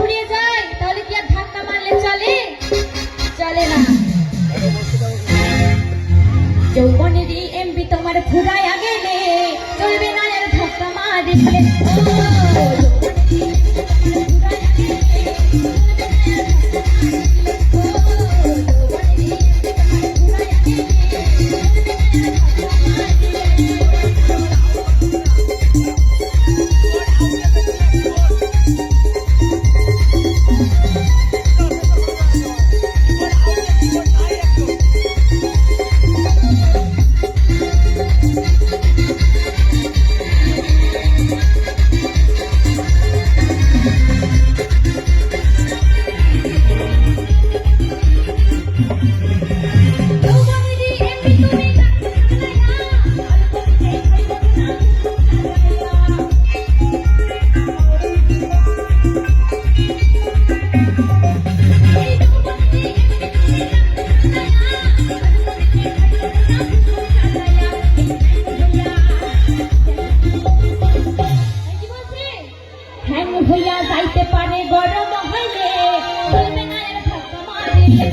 ফুরিয়ে যায় তাহলে কি আর ধাক্কা মারলে চলে? চলে না। যৌবনেরই এমবি তোমার ফুরাইয়া গেলে চলবে না আর ধাক্কা মারিলে। হইয়া যাইতে পারে গরম হইলে চলবে না আর ধাক্কা মারিলে।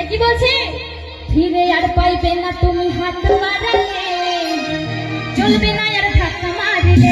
কি বলছে? ফিরে আর পাইবে না তুমি হাত বাড়ালে, চলবে না আর ধাক্কা মারিলে।